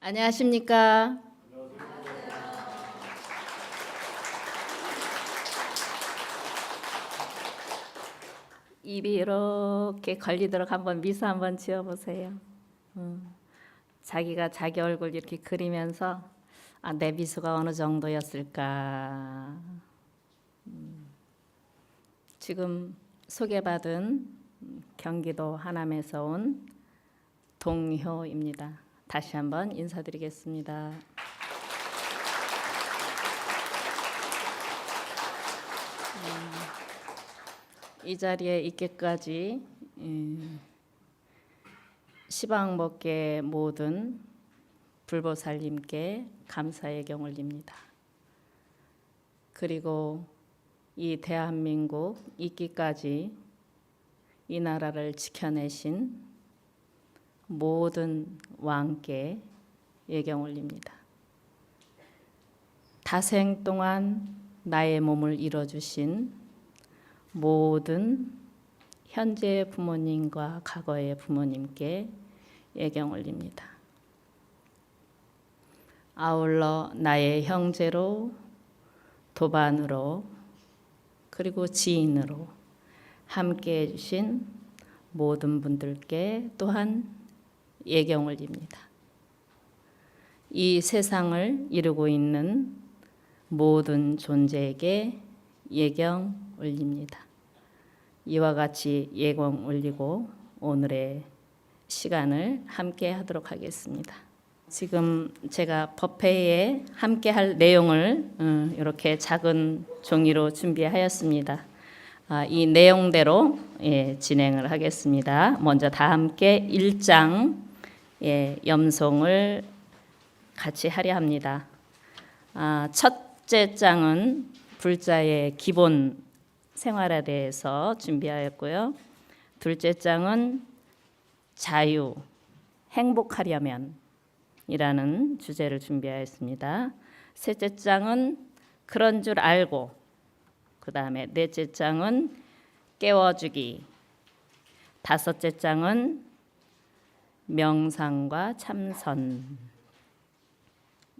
안녕하십니까? 입이 이렇게 걸리도록 한번 미소 한번 지어보세요. 자기가 자기 얼굴 이렇게 그리면서 내 미소가 어느 정도였을까. 지금 소개받은 경기도 하남에서 온 동효입니다. 다시 한번 인사드리겠습니다. 이 자리에 있기까지 시방법계 모든 불보살님께 감사의 경을 올립니다. 그리고 이 대한민국 있기까지 이 나라를 지켜내신 모든 왕께 예경 올립니다. 다생 동안 나의 몸을 이뤄주신 모든 현재의 부모님과 과거의 부모님께 예경 올립니다. 아울러 나의 형제로, 도반으로, 그리고 지인으로 함께해 주신 모든 분들께 또한 예경 올립니다. 이 세상을 이루고 있는 모든 존재에게 예경 올립니다. 이와 같이 예경 올리고 오늘의 시간을 함께 하도록 하겠습니다. 지금 제가 법회에 함께 할 내용을 이렇게 작은 종이로 준비하였습니다. 이 내용대로 진행을 하겠습니다. 먼저 다 함께 1장 염송을 같이 하려 합니다. 첫째 장은 불자의 기본 생활에 대해서 준비하였고요. 둘째 장은 자유, 행복하려면 이라는 주제를 준비하였습니다. 셋째 장은 그런 줄 알고, 그 다음에 넷째 장은 깨워주기, 다섯째 장은 명상과 참선,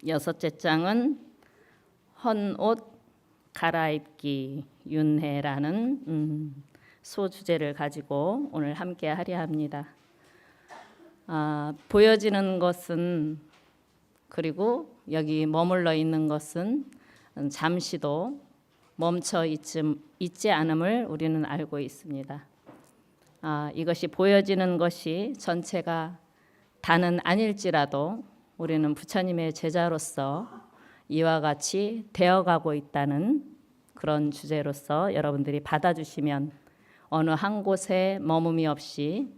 여섯째 장은 헌옷 갈아입기 윤회라는 소주제를 가지고 오늘 함께 하려 합니다. 보여지는 것은, 그리고 여기 머물러 있는 것은 잠시도 멈춰 있지 않음을 우리는 알고 있습니다. 이것이 보여지는 것이 전체가 다는 아닐지라도 우리는 부처님의 제자로서 이와 같이 되어가고 있다는 그런 주제로서 여러분들이 받아주시면 어느 한 곳에 머금이 없이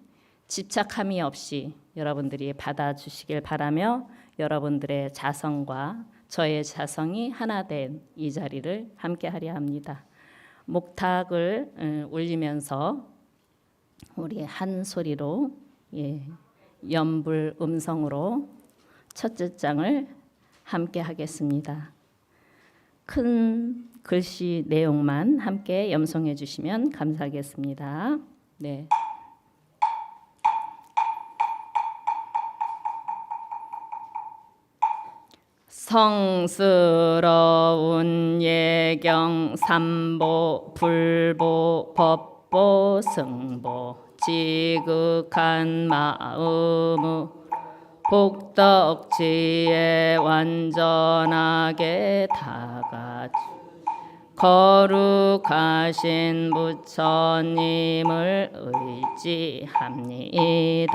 집착함이 없이 여러분들이 받아주시길 바라며 여러분들의 자성과 저의 자성이 하나 된 이 자리를 함께 하려 합니다. 목탁을 울리면서 우리 한 소리로 연불 음성으로 첫째 장을 함께 하겠습니다. 큰 글씨 내용만 함께 염송해 주시면 감사하겠습니다. 네. 성스러운 예경 삼보 불보 법보 승보 지극한 마음의 복덕지에 완전하게 다가주 거룩하신 부처님을 의지합니다.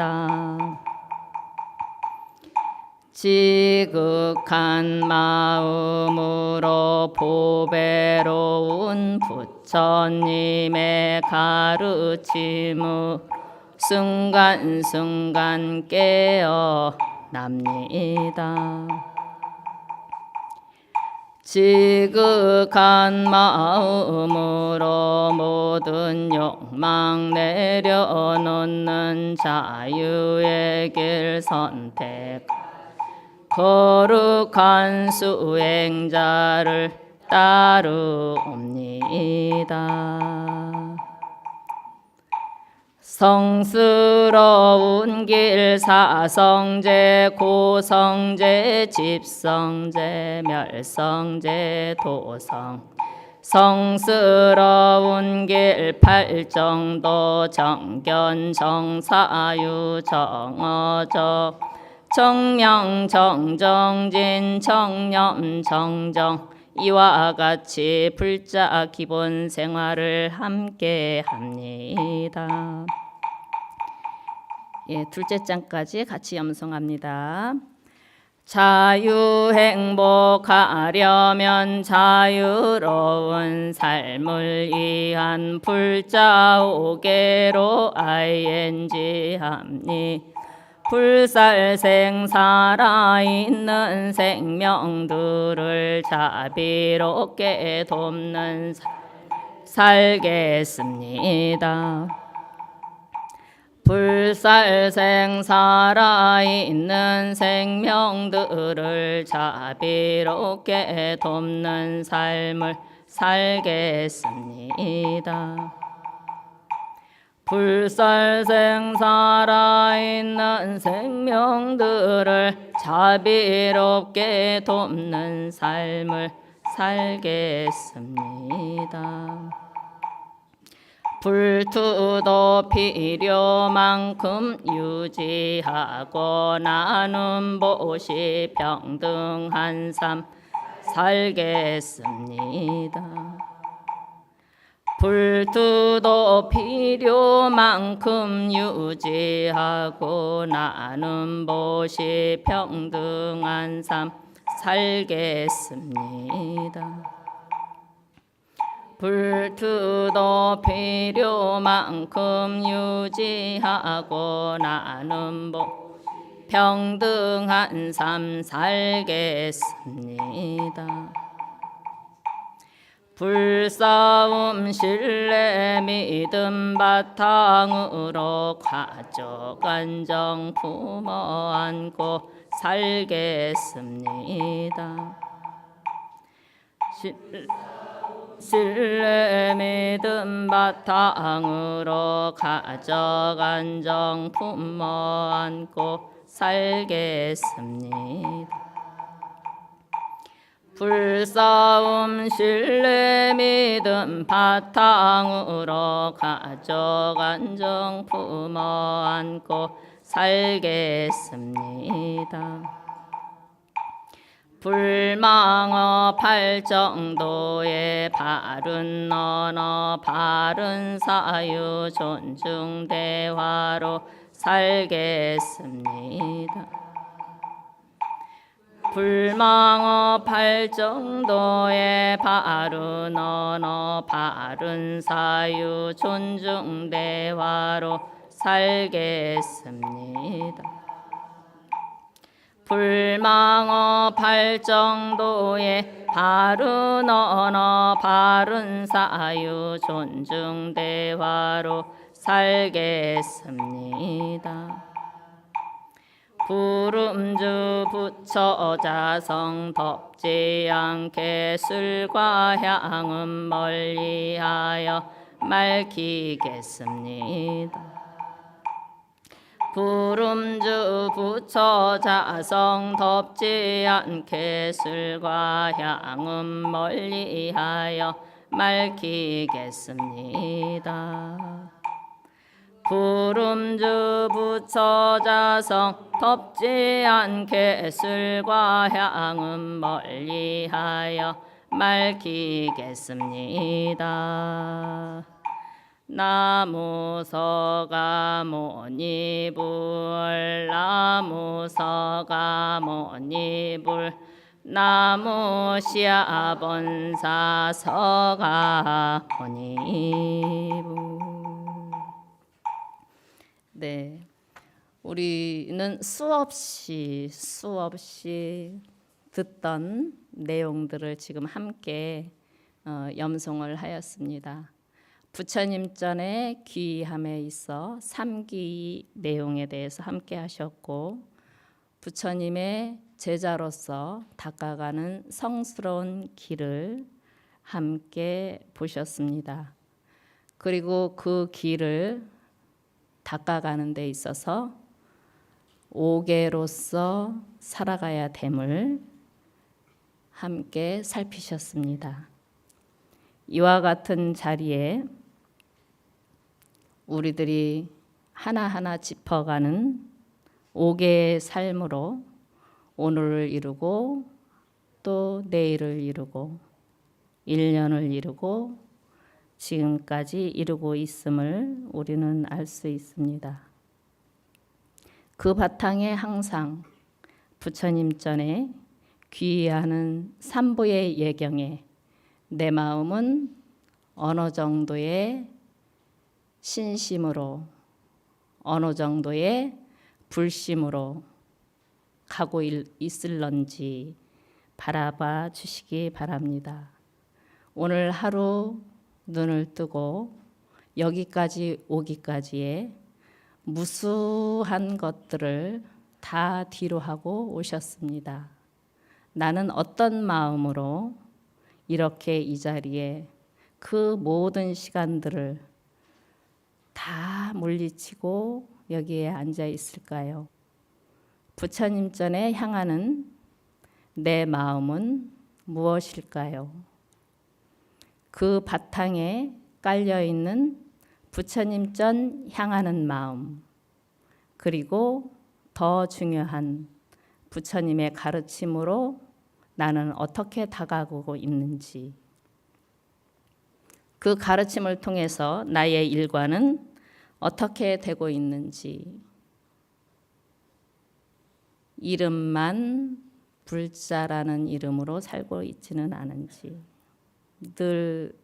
지극한 마음으로 보배로운 부처님의 가르침을 순간순간 깨어납니다. 지극한 마음으로 모든 욕망 내려놓는 자유의 길 선택 거룩한 수행자를 따르옵니다. 성스러운 길 사성제 고성제 집성제 멸성제 도성 성스러운 길 팔정도 정견 정사유 정어적 정명 정정진 정념 정정 이와 같이 불자 기본 생활을 함께 합니다. 예, 둘째 장까지 같이 염송합니다. 자유행복하려면 자유로운 삶을 위한 불자 오계로 ing 합니 불살생 살아있는 생명들을 자비롭게 돕는 살겠습니다. 불살생 살아있는 생명들을 자비롭게 돕는 삶을 살겠습니다. 불살생 살아있는 생명들을 자비롭게 돕는 삶을 살겠습니다. 불투도 필요만큼 유지하고 나눔 보시 평등한 삶 살겠습니다. 불투도 필요만큼 유지하고 나눔 보시 평등한 삶 살겠습니다. 불투도 필요만큼 유지하고 나눔 평등한 삶 살겠습니다. 불싸움 신뢰 믿음 바탕으로 가족 안정 부모 안고 살겠습니다. 신뢰 믿음 바탕으로 가족 안정 부모 안고 살겠습니다. 불싸움 신뢰 믿음 바탕으로 가족 안정 부모 안고 살겠습니다. 불망업할 정도의 바른 언어 바른 사유 존중 대화로 살겠습니다. 불망업할 정도의 바른 언어 바른 사유 존중 대화로 살겠습니다. 불망업할 정도의 바른 언어 바른 사유 존중 대화로 살겠습니다. 부름주 부처 자성 덥지 않게 술과 향은 멀리하여 맑히겠습니다. 부름주 부처 자성 덥지 않게 술과 향은 멀리하여 맑히겠습니다. 부름주 부처 자성 덥지 않게 술과 향은 멀리하여 맑히겠습니다. 나무서가모니불 나무서가모니불 나무시아본사 서가모니불. 네, 우리는 수없이 듣던 내용들을 지금 함께 염송을 하였습니다. 부처님 전에 귀함에 있어 3기 내용에 대해서 함께 하셨고, 부처님의 제자로서 닦아가는 성스러운 길을 함께 보셨습니다. 그리고 그 길을 닦아가는 데 있어서 옥외로서 살아가야 됨을 함께 살피셨습니다. 이와 같은 자리에 우리들이 하나하나 짚어가는 옥외의 삶으로 오늘을 이루고 또 내일을 이루고 1년을 이루고 지금까지 이루고 있음을 우리는 알 수 있습니다. 그 바탕에 항상 부처님 전에 귀의하는 삼부의 예경에 내 마음은 어느 정도의 신심으로 어느 정도의 불심으로 가고 있을런지 바라봐 주시기 바랍니다. 오늘 하루 눈을 뜨고 여기까지 오기까지의 무수한 것들을 다 뒤로 하고 오셨습니다. 나는 어떤 마음으로 이렇게 이 자리에 그 모든 시간들을 다 물리치고 여기에 앉아 있을까요? 부처님 전에 향하는 내 마음은 무엇일까요? 그 바탕에 깔려 있는 부처님 전 향하는 마음, 그리고 더 중요한 부처님의 가르침으로 나는 어떻게 다가가고 있는지, 그 가르침을 통해서 나의 일과는 어떻게 되고 있는지, 이름만 불자라는 이름으로 살고 있지는 않은지, 늘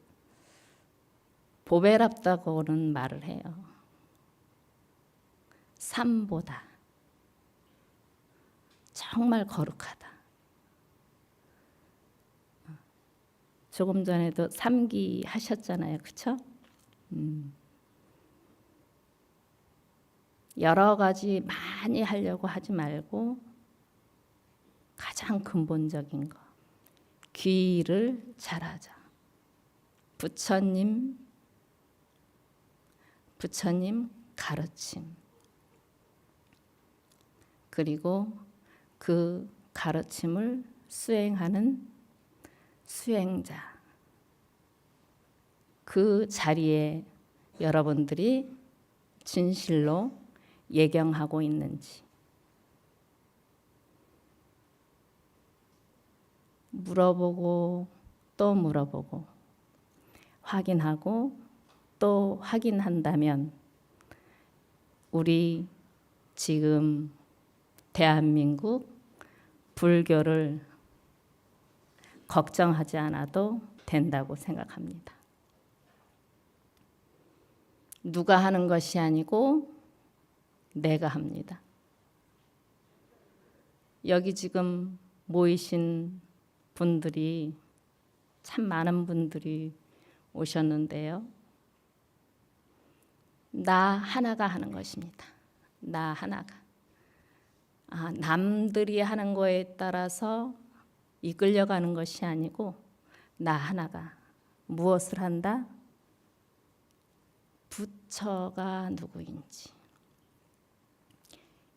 보배랍다고는 말을 해요. 삶보다 정말 거룩하다. 조금 전에도 삼기 하셨잖아요. 그렇죠? 여러 가지 많이 하려고 하지 말고 가장 근본적인 거, 귀의를 잘하자. 부처님 가르침, 그리고 그 가르침을 수행하는 수행자, 그 자리에 여러분들이 진실로 예경하고 있는지 물어보고 또 물어보고 확인하고 또 확인한다면 우리 지금 대한민국 불교를 걱정하지 않아도 된다고 생각합니다. 누가 하는 것이 아니고 내가 합니다. 여기 지금 모이신 분들이 참 많은 분들이 오셨는데요. 나 하나가 하는 것입니다. 나 하나가. 남들이 하는 거에 따라서 이끌려가는 것이 아니고 나 하나가 무엇을 한다? 부처가 누구인지,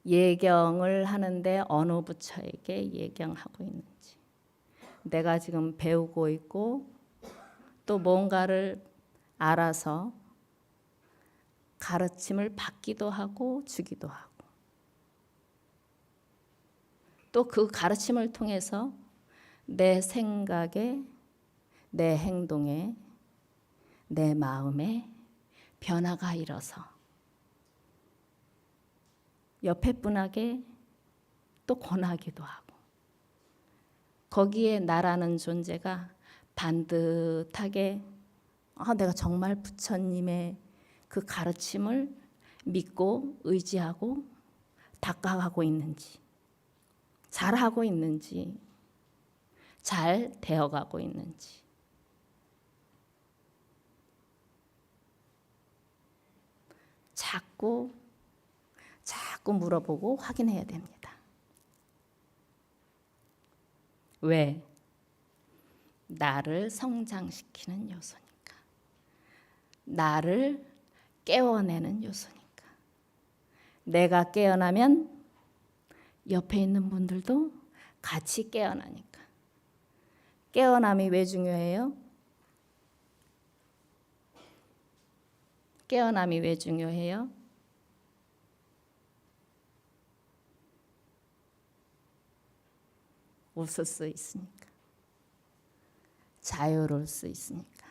예경을 하는데 어느 부처에게 예경하고 있는지, 내가 지금 배우고 있고 또 뭔가를 알아서 가르침을 받기도 하고 주기도 하고, 또 그 가르침을 통해서 내 생각에, 내 행동에, 내 마음에 변화가 일어서 옆에 분에게 또 권하기도 하고, 거기에 나라는 존재가 반듯하게 내가 정말 부처님의 그 가르침을 믿고 의지하고 닦아가고 있는지, 잘하고 있는지, 잘 되어가고 있는지, 자꾸 물어보고 확인해야 됩니다. 왜? 나를 성장시키는 요소니까. 나를 깨워내는 요소니까. 내가 깨어나면 옆에 있는 분들도 같이 깨어나니까. 깨어남이 왜 중요해요? 깨어남이 왜 중요해요? 웃을 수 있으니까. 자유로울 수 있으니까.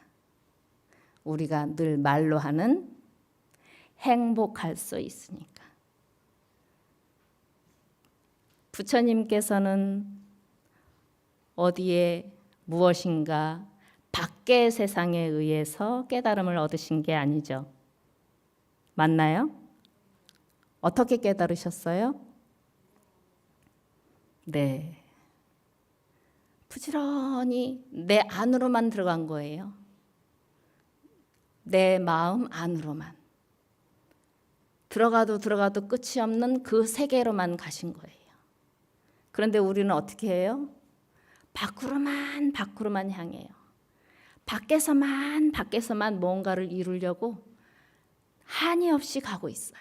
우리가 늘 말로 하는 행복할 수 있으니까. 부처님께서는 어디에 무엇인가 밖의 세상에 의해서 깨달음을 얻으신 게 아니죠. 맞나요? 어떻게 깨달으셨어요? 네. 부지런히 내 안으로만 들어간 거예요. 내 마음 안으로만. 들어가도 끝이 없는 그 세계로만 가신 거예요. 그런데 우리는 어떻게 해요? 밖으로만 향해요. 밖에서만 뭔가를 이루려고 한이 없이 가고 있어요.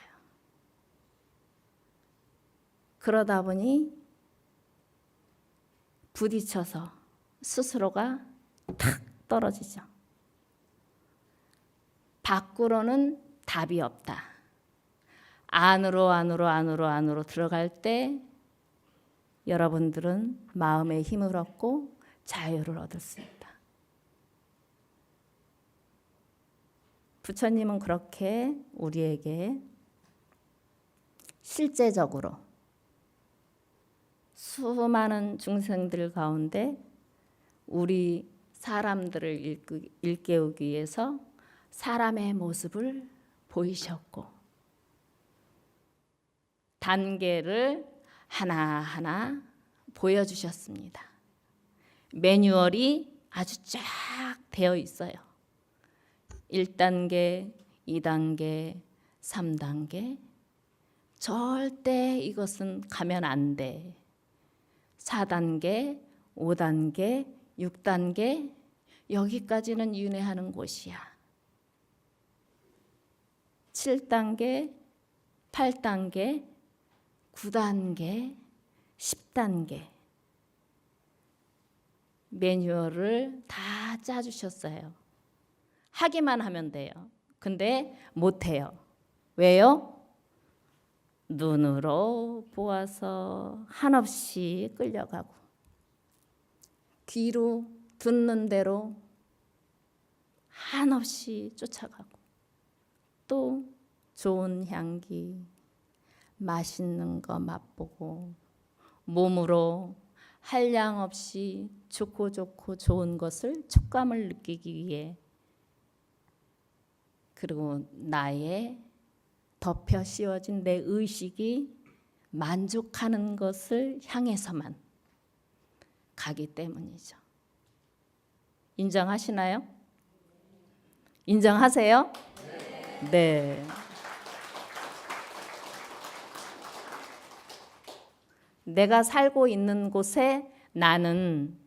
그러다 보니 부딪혀서 스스로가 탁 떨어지죠. 밖으로는 답이 없다. 안으로 들어갈 때 여러분들은 마음의 힘을 얻고 자유를 얻을 수 있다. 부처님은 그렇게 우리에게 실제적으로 수많은 중생들 가운데 우리 사람들을 일깨우기 위해서 사람의 모습을 보이셨고 단계를 하나하나 보여주셨습니다. 매뉴얼이 아주 쫙 되어 있어요. 1단계, 2단계, 3단계. 절대 이것은 가면 안 돼. 4단계, 5단계, 6단계, 여기까지는 윤회하는 곳이야. 7단계, 8단계, 9단계, 10단계 매뉴얼을 다 짜주셨어요. 하기만 하면 돼요. 근데 못해요. 왜요? 눈으로 보아서 한없이 끌려가고 귀로 듣는 대로 한없이 쫓아가고 또 좋은 향기, 맛있는 거 맛보고 몸으로 한량 없이 좋고 좋은 것을 촉감을 느끼기 위해 그리고 나의 덮여 씌워진 내 의식이 만족하는 것을 향해서만 가기 때문이죠. 인정하시나요? 인정하세요? 네. 내가 살고 있는 곳에 나는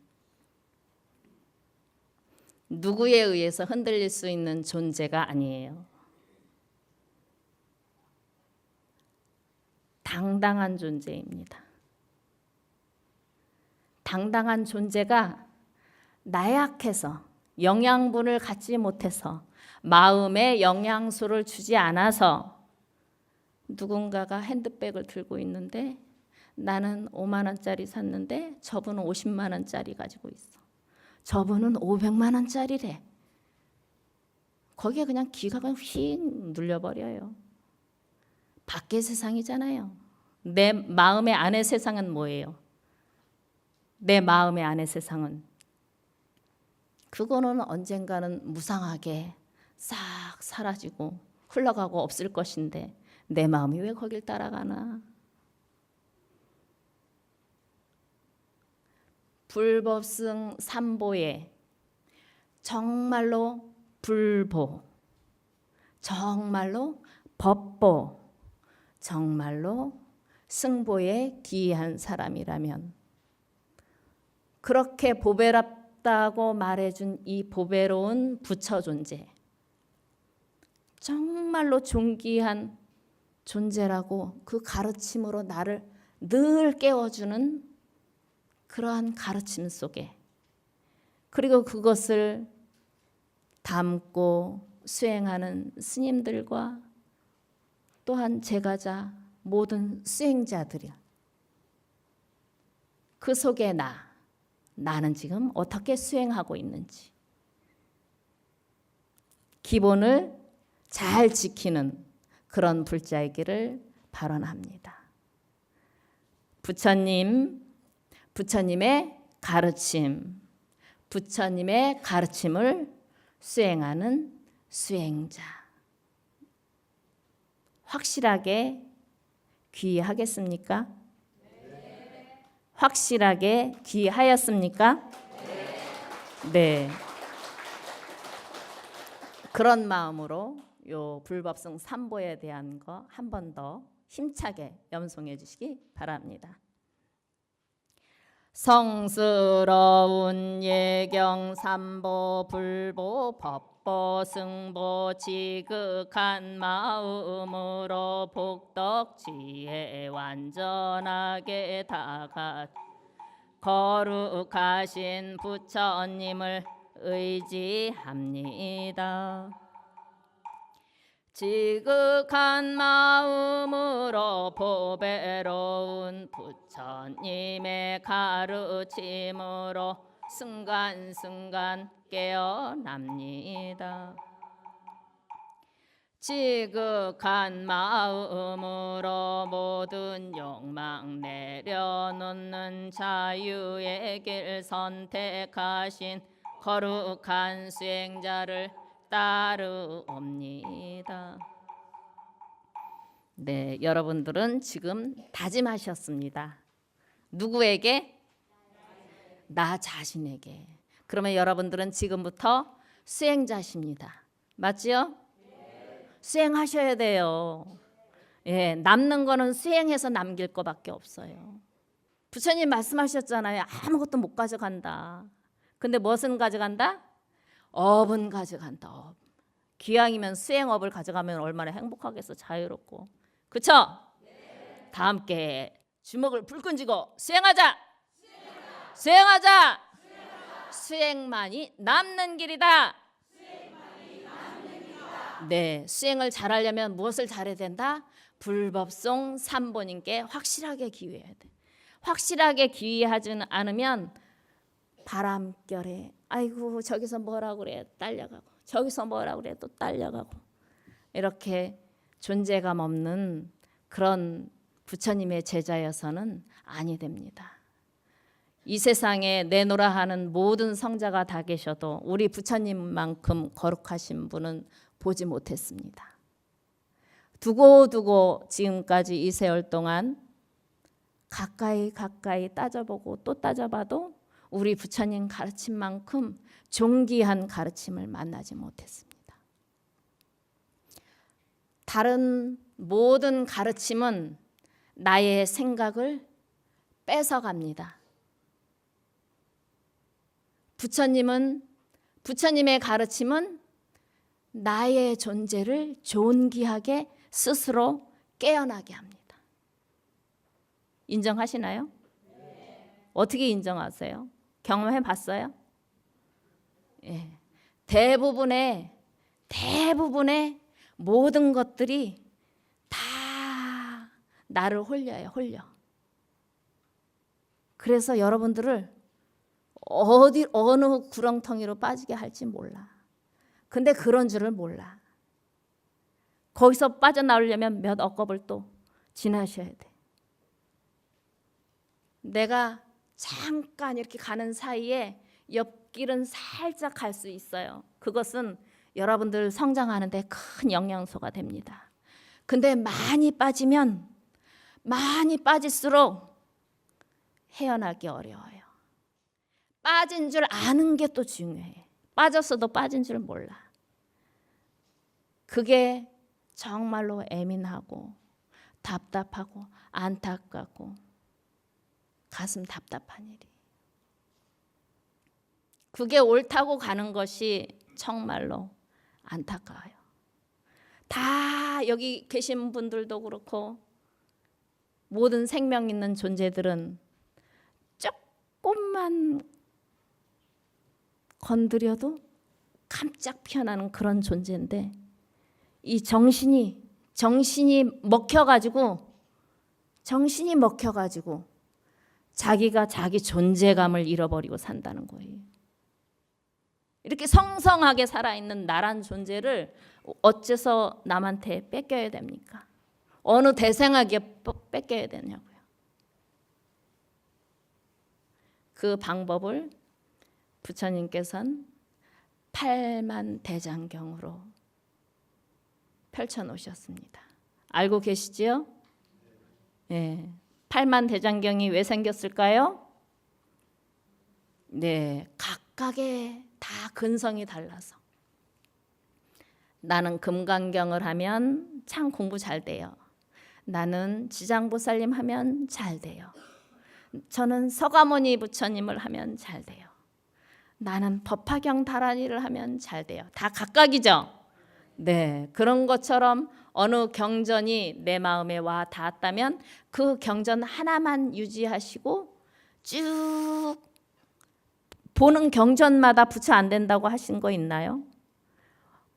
누구에 의해서 흔들릴 수 있는 존재가 아니에요. 당당한 존재입니다. 당당한 존재가 나약해서 영양분을 갖지 못해서 마음에 영양소를 주지 않아서 누군가가 핸드백을 들고 있는데 나는 5만 원짜리 샀는데 저분은 50만 원짜리 가지고 있어. 저분은 500만 원짜리래. 거기에 그냥 기가 그냥 휙 눌려버려요. 밖의 세상이잖아요. 내 마음의 안의 세상은 뭐예요? 내 마음의 안의 세상은 그거는 언젠가는 무상하게 싹 사라지고 흘러가고 없을 것인데 내 마음이 왜 거길 따라가나? 불법승 삼보에 정말로 불보, 정말로 법보, 정말로 승보에 기이한 사람이라면 그렇게 보배롭다고 말해준 이 보배로운 부처 존재, 정말로 존귀한 존재라고 그 가르침으로 나를 늘 깨워주는 그러한 가르침 속에, 그리고 그것을 담고 수행하는 스님들과 또한 제가자 모든 수행자들이야. 그 속에 나는 지금 어떻게 수행하고 있는지 기본을 잘 지키는 그런 불자이기를 발언합니다. 부처님의 가르침을 수행하는 수행자. 확실하게 귀의하겠습니까? 확실하게 귀의하였습니까? 네. 그런 마음으로 요 불법성 3보에 대한 거 한 번 더 힘차게 염송해 주시기 바랍니다. 성스러운 예경 삼보 불보 법보 승보 지극한 마음으로 복덕지에 완전하게 다가 거룩하신 부처님을 의지합니다. 지극한 마음으로 보배로운 부처님의 가르침으로 순간순간 깨어납니다. 지극한 마음으로 모든 욕망 내려놓는 자유의 길 선택하신 거룩한 수행자를 따르옵니다. 네, 여러분들은 지금 다짐하셨습니다. 누구에게? 나 자신에게. 그러면 여러분들은 지금부터 수행자십니다. 맞지요? 네. 수행하셔야 돼요. 예, 남는 거는 수행해서 남길 거밖에 없어요. 부처님 말씀하셨잖아요. 아무것도 못 가져간다. 근데 무엇은 가져간다? 업은 가져간다. 업. 기왕이면 수행업을 가져가면 얼마나 행복하겠어. 자유롭고. 그쵸? 네. 다 함께 주먹을 불끈 쥐고 수행하자. 수행하자. 수행만이 남는 길이다. 네, 수행을 잘하려면 무엇을 잘해야 된다? 불법성 3보님께 확실하게 기회해야 돼. 확실하게 기회하지 않으면 바람결에 아이고 저기서 뭐라고 그래 딸려가고 저기서 뭐라고 그래 또 딸려가고 이렇게 존재감 없는 그런 부처님의 제자여서는 아니 됩니다. 이 세상에 내노라 하는 모든 성자가 다 계셔도 우리 부처님만큼 거룩하신 분은 보지 못했습니다. 두고두고 지금까지 이 세월 동안 가까이 따져보고 또 따져봐도 우리 부처님 가르침만큼 존귀한 가르침을 만나지 못했습니다. 다른 모든 가르침은 나의 생각을 뺏어갑니다. 부처님의 가르침은 나의 존재를 존귀하게 스스로 깨어나게 합니다. 인정하시나요? 네. 어떻게 인정하세요? 경험해 봤어요? 예. 대부분의 모든 것들이 다 나를 홀려요. 홀려. 그래서 여러분들을 어느 구렁텅이로 빠지게 할지 몰라. 근데 그런 줄을 몰라. 거기서 빠져나오려면 몇 억겁을 또 지나셔야 돼. 내가 잠깐 이렇게 가는 사이에 옆길은 살짝 갈 수 있어요. 그것은 여러분들 성장하는 데 큰 영양소가 됩니다. 근데 많이 빠질수록 헤어나기 어려워요. 빠진 줄 아는 게 또 중요해. 빠졌어도 빠진 줄 몰라. 그게 정말로 예민하고 답답하고 안타깝고 가슴 답답한 일이. 그게 옳다고 가는 것이 정말로 안타까워요. 다 여기 계신 분들도 그렇고 모든 생명 있는 존재들은 조금만 건드려도 깜짝 피어나는 그런 존재인데 이 정신이 먹혀가지고 자기가 자기 존재감을 잃어버리고 산다는 거예요. 이렇게 성성하게 살아있는 나란 존재를 어째서 남한테 뺏겨야 됩니까? 어느 대생에게 뺏겨야 되냐고요. 그 방법을 부처님께서는 팔만대장경으로 펼쳐놓으셨습니다. 알고 계시지요? 네. 팔만대장경이 왜 생겼을까요? 네, 각각의 다 근성이 달라서. 나는 금강경을 하면 참 공부 잘 돼요. 나는 지장보살님 하면 잘 돼요. 저는 서가모니 부처님을 하면 잘 돼요. 나는 법화경 다란이를 하면 잘 돼요. 다 각각이죠? 네, 그런 것처럼 어느 경전이 내 마음에 와 닿았다면 그 경전 하나만 유지하시고 쭉 보는 경전마다 부처 안 된다고 하신 거 있나요?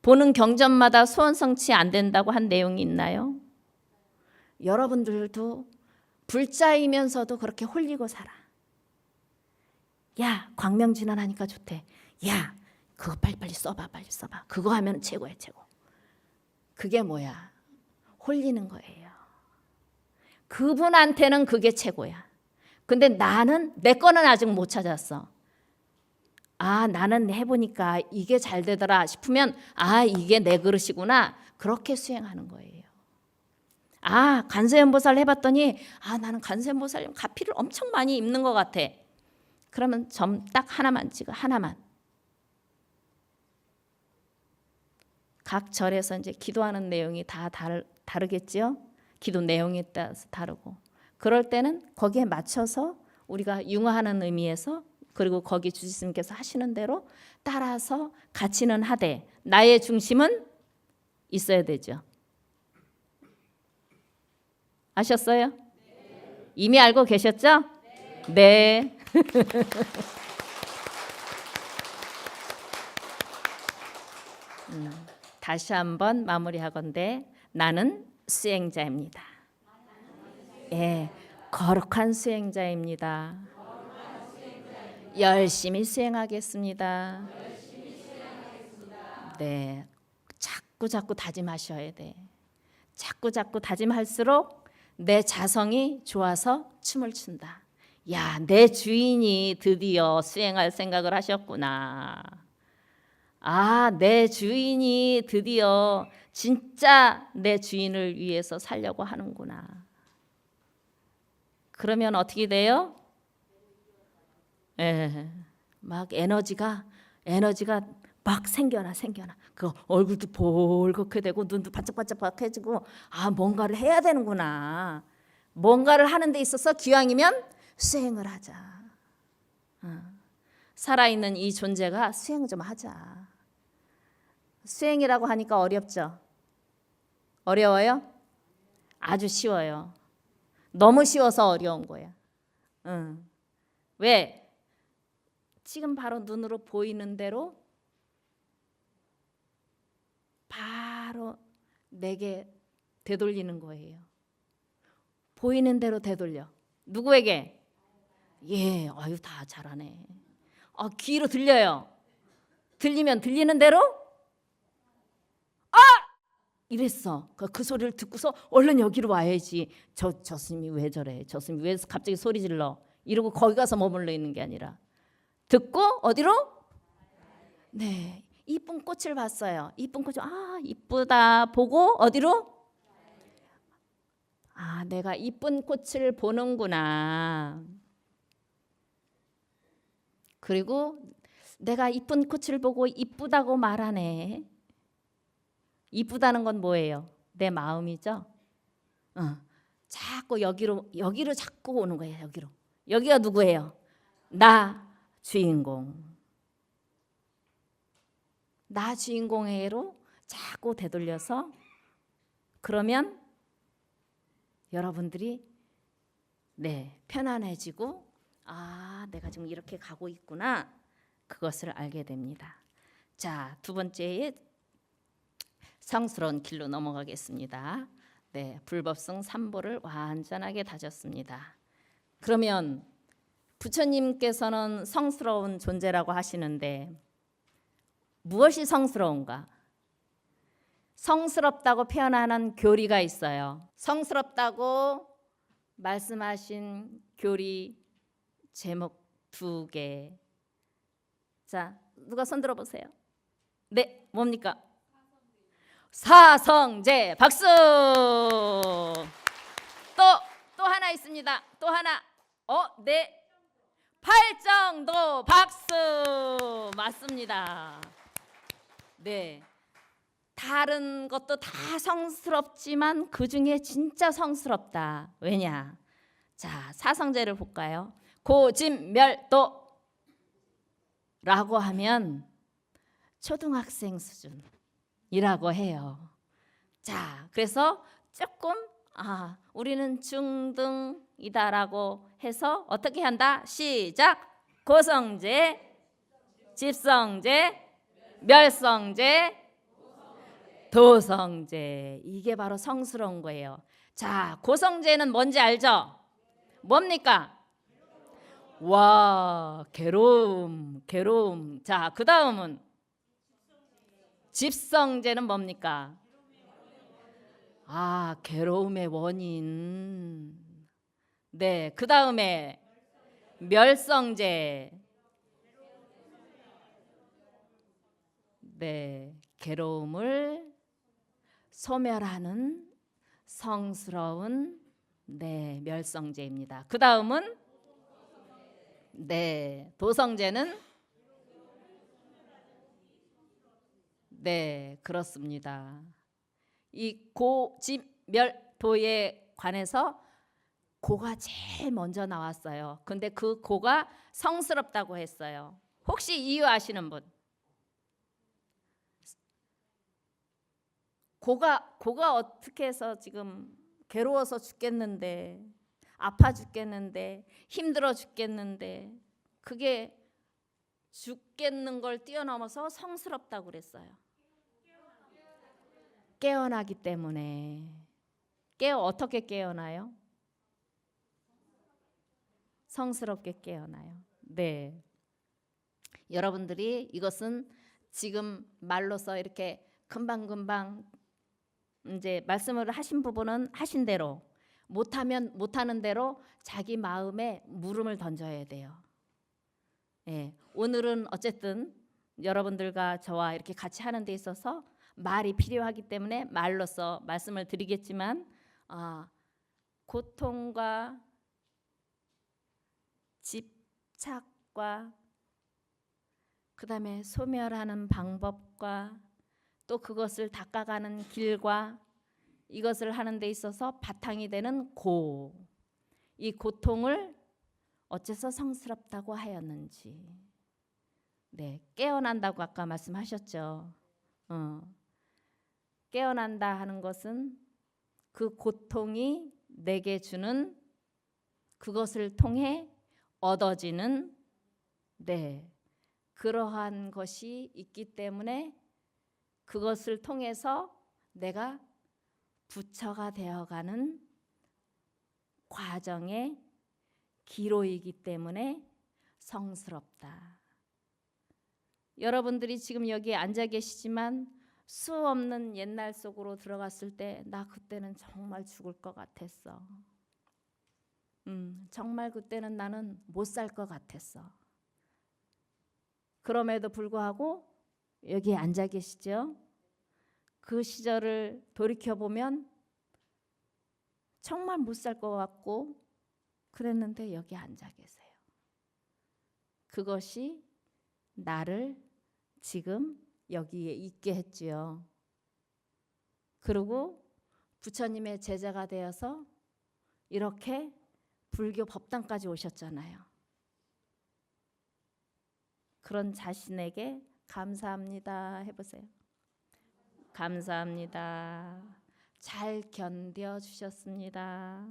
보는 경전마다 소원성취 안 된다고 한 내용이 있나요? 여러분들도 불자이면서도 그렇게 홀리고 살아. 야, 광명진환 하니까 좋대. 야, 그거 빨리 써봐. 그거 하면 최고야, 최고. 그게 뭐야? 홀리는 거예요. 그분한테는 그게 최고야. 근데 나는 내 거는 아직 못 찾았어. 아, 나는 해보니까 이게 잘 되더라 싶으면 아, 이게 내 그릇이구나. 그렇게 수행하는 거예요. 아, 관세음보살 해봤더니 아, 나는 관세음보살님 가피를 엄청 많이 입는 것 같아. 그러면 점 딱 하나만 찍어. 하나만. 각 절에서 이제 기도하는 내용이 다 다르겠지요. 기도 내용에 따라서 다르고. 그럴 때는 거기에 맞춰서 우리가 융화하는 의미에서 그리고 거기 주지스님께서 하시는 대로 따라서 같이는 하되 나의 중심은 있어야 되죠. 아셨어요? 네. 이미 알고 계셨죠? 네. 다시 한번 마무리하건대 나는 수행자입니다. 예, 거룩한 수행자입니다. 열심히 수행하겠습니다. 네, 자꾸 다짐하셔야 돼. 자꾸 다짐할수록 내 자성이 좋아서 춤을 춘다. 야, 내 주인이 드디어 수행할 생각을 하셨구나. 아, 내 주인이 드디어 진짜 내 주인을 위해서 살려고 하는구나. 그러면 어떻게 돼요? 예, 막 에너지가 막 생겨나. 그 얼굴도 볼겋게 되고 눈도 반짝반짝해지고 아, 뭔가를 해야 되는구나. 뭔가를 하는 데 있어서 기왕이면 수행을 하자. 살아있는 이 존재가 수행 좀 하자. 수행이라고 하니까 어렵죠? 어려워요? 아주 쉬워요. 너무 쉬워서 어려운 거야. 왜? 지금 바로 눈으로 보이는 대로 바로 내게 되돌리는 거예요. 보이는 대로 되돌려. 누구에게? 예, 아유 다 잘하네. 귀로 들려요. 들리면 들리는 대로 이랬어. 그 소리를 듣고서 얼른 여기로 와야지. 저 스님이 왜 저래? 저 스님이 왜 갑자기 소리 질러? 이러고 거기 가서 머물러 있는 게 아니라 듣고 어디로? 네, 이쁜 꽃을 봤어요. 이쁜 꽃이 이쁘다 보고 어디로? 내가 이쁜 꽃을 보는구나. 그리고 내가 이쁜 꽃을 보고 이쁘다고 말하네. 이쁘다는 건 뭐예요? 내 마음이죠. 자꾸 여기로 자꾸 오는 거예요. 여기로. 여기가 누구예요? 나 주인공. 나 주인공으로 자꾸 되돌려서 그러면 여러분들이 편안해지고 내가 지금 이렇게 가고 있구나. 그것을 알게 됩니다. 자, 두 번째에 성스러운 길로 넘어가겠습니다. 불법성 삼보를 완전하게 다졌습니다. 그러면 부처님께서는 성스러운 존재라고 하시는데 무엇이 성스러운가? 성스럽다고 표현하는 교리가 있어요. 성스럽다고 말씀하신 교리 제목 2개. 자, 누가 손 들어보세요. 네, 뭡니까? 사성제. 박수. 또 하나 있습니다. 또 하나. 네. 팔정도. 박수. 맞습니다. 네. 다른 것도 다 성스럽지만 그 중에 진짜 성스럽다. 왜냐? 자, 사성제를 볼까요? 고집멸도라고 하면 초등학생 수준이라고 해요. 자, 그래서 조금 우리는 중등이다라고 해서 어떻게 한다? 시작. 고성제, 집성제, 멸성제, 도성제. 이게 바로 성스러운 거예요. 자, 고성제는 뭔지 알죠? 뭡니까? 와, 괴로움. 자, 그 다음은 집성제는 뭡니까? 괴로움의 원인. 네, 그 다음에 멸성제. 네, 괴로움을 소멸하는 성스러운 멸성제입니다. 그 다음은 도성제는 그렇습니다. 이 고집멸도에 관해서 고가 제일 먼저 나왔어요. 근데 그 고가 성스럽다고 했어요. 혹시 이유 아시는 분? 고가 어떻게 해서 지금 괴로워서 죽겠는데, 아파 죽겠는데, 힘들어 죽겠는데, 그게 죽겠는 걸 뛰어넘어서 성스럽다고 그랬어요. 깨어나기 때문에. 어떻게 깨어나요? 성스럽게 깨어나요. 네. 여러분들이 이것은 지금 말로서 이렇게 금방금방 이제 말씀을 하신 부분은 하신 대로, 못하면 못하는 대로 자기 마음에 물음을 던져야 돼요. 오늘은 어쨌든 여러분들과 저와 이렇게 같이 하는 데 있어서 말이 필요하기 때문에 말로써 말씀을 드리겠지만, 고통과 집착과 그 다음에 소멸하는 방법과 또 그것을 닦아가는 길과 이것을 하는 데 있어서 바탕이 되는 이 고통을 어째서 성스럽다고 하였는지. 깨어난다고 아까 말씀하셨죠. 깨어난다 하는 것은 그 고통이 내게 주는, 그것을 통해 얻어지는 그러한 것이 있기 때문에 그것을 통해서 내가 부처가 되어가는 과정의 기로이기 때문에 성스럽다. 여러분들이 지금 여기 앉아 계시지만 수 없는 옛날 속으로 들어갔을 때 나 그때는 정말 죽을 것 같았어. 정말 그때는 나는 못 살 것 같았어. 그럼에도 불구하고 여기 앉아 계시죠? 그 시절을 돌이켜보면 정말 못 살 것 같고 그랬는데 여기 앉아 계세요. 그것이 나를 지금 여기에 있게 했지요. 그리고 부처님의 제자가 되어서 이렇게 불교 법당까지 오셨잖아요. 그런 자신에게 감사합니다 해보세요. 감사합니다. 잘 견뎌 주셨습니다.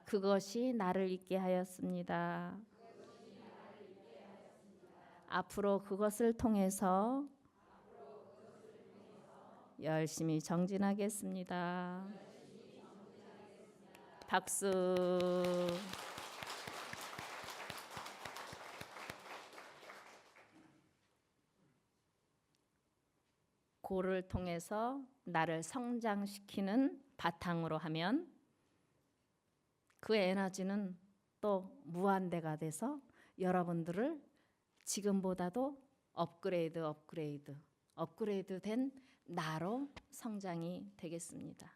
그것이 나를 있게 하였습니다. 앞으로 그것을 통해서 열심히 정진하겠습니다. 박수. 고를 통해서 나를 성장시키는 바탕으로 하면 그 에너지는 또 무한대가 돼서 여러분들을 지금보다도 업그레이드 된 나로 성장이 되겠습니다.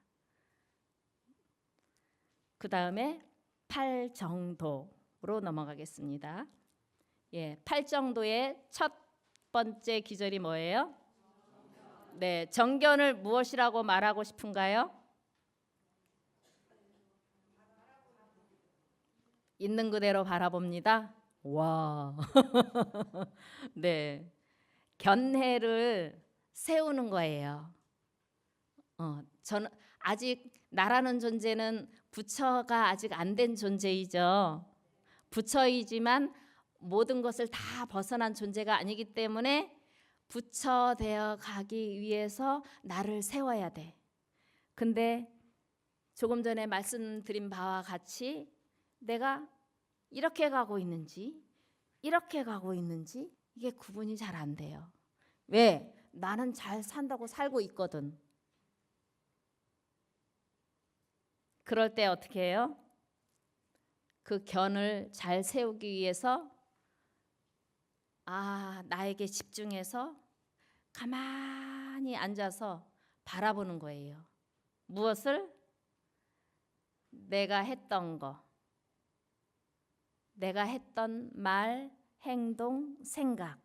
그 다음에 팔정도로 넘어가겠습니다. 예, 팔정도의 첫 번째 기절이 뭐예요? 네, 정견을 무엇이라고 말하고 싶은가요? 있는 그대로 바라봅니다. 와, 네, 견해를 세우는 거예요. 저는 아직 나라는 존재는 부처가 아직 안 된 존재이죠. 부처이지만 모든 것을 다 벗어난 존재가 아니기 때문에 부처 되어 가기 위해서 나를 세워야 돼. 근데 조금 전에 말씀드린 바와 같이 내가 이렇게 가고 있는지 이렇게 가고 있는지 이게 구분이 잘 안 돼요. 왜? 나는 잘 산다고 살고 있거든. 그럴 때 어떻게 해요? 그 견을 잘 세우기 위해서 나에게 집중해서 가만히 앉아서 바라보는 거예요. 무엇을? 내가 했던 거, 내가 했던 말, 행동, 생각,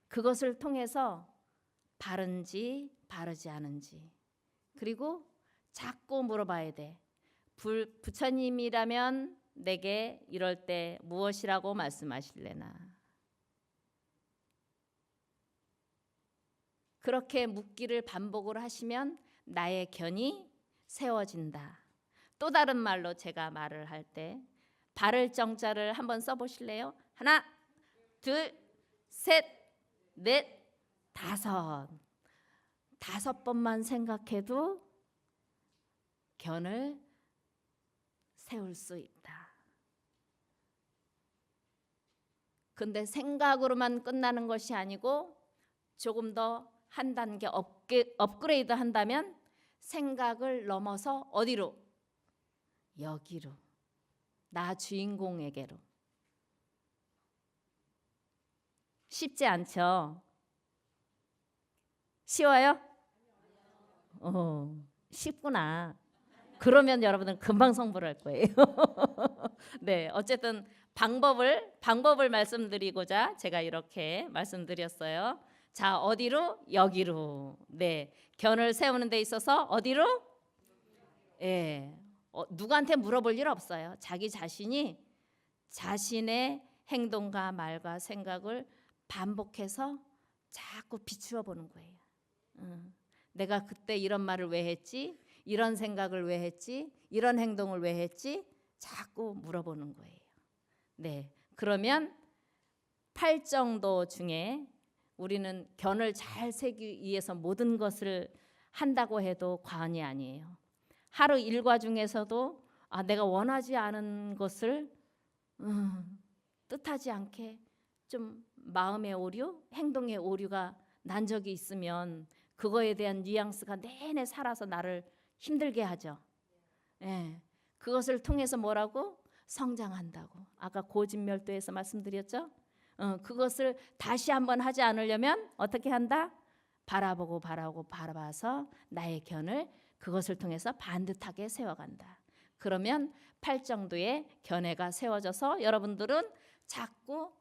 그것을 통해서 바른지 바르지 않은지, 그리고 자꾸 물어봐야 돼. 부처님이라면 내게 이럴 때 무엇이라고 말씀하실래나. 그렇게 묻기를 반복을 하시면 나의 견이 세워진다. 또 다른 말로 제가 말을 할 때 바를 정자를 한번 써보실래요? 하나, 둘, 셋, 넷, 다섯. 5번만 생각해도 견을 세울 수 있다. 근데 생각으로만 끝나는 것이 아니고 조금 더 한 단계 업그레이드 한다면 생각을 넘어서 어디로? 여기로. 나 주인공에게로. 쉽지 않죠? 쉬워요? 쉽구나. 그러면 여러분은 금방 성불을 할 거예요. 네, 어쨌든 방법을 말씀드리고자 제가 이렇게 말씀드렸어요. 자, 어디로? 여기로. 네, 견을 세우는 데 있어서 어디로? 예, 누구한테 물어볼 일 없어요. 자기 자신이 자신의 행동과 말과 생각을 반복해서 자꾸 비추어 보는 거예요. 내가 그때 이런 말을 왜 했지? 이런 생각을 왜 했지? 이런 행동을 왜 했지? 자꾸 물어보는 거예요. 네, 그러면 팔정도 중에 우리는 견을 잘 세기 위해서 모든 것을 한다고 해도 과언이 아니에요. 하루 일과 중에서도 내가 원하지 않은 것을 뜻하지 않게 좀 마음의 오류, 행동의 오류가 난 적이 있으면 그거에 대한 뉘앙스가 내내 살아서 나를 힘들게 하죠. 예, 그것을 통해서 뭐라고? 성장한다고. 아까 고진멸도에서 말씀드렸죠. 그것을 다시 한번 하지 않으려면 어떻게 한다? 바라봐서 나의 견을 그것을 통해서 반듯하게 세워간다. 그러면 팔정도의 견해가 세워져서 여러분들은 자꾸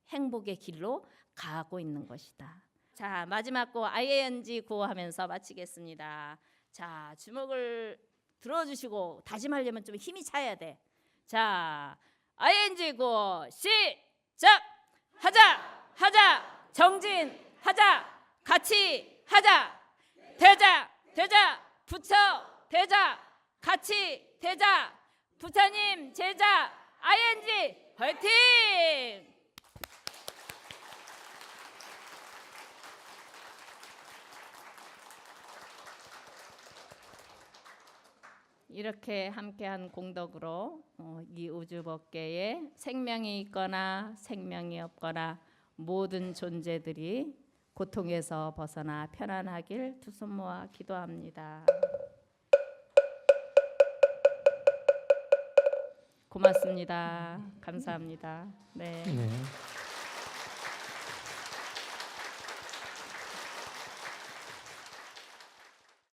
행복의 길로 가고 있는 것이다. 자, 마지막 고 ing 구호하면서 마치겠습니다. 자, 주먹을 들어주시고 다짐하려면 좀 힘이 차야 돼. 자, ing 구호 시작! 하자! 정진하자! 같이 하자. 되자. 되자. 부처 되자. 같이 되자. 부처님 제자 ING 화이팅! 이렇게 함께한 공덕으로 이 우주법계에 생명이 있거나 생명이 없거나 모든 존재들이 고통에서 벗어나 편안하길 두 손 모아 기도합니다. 고맙습니다. 감사합니다. 네.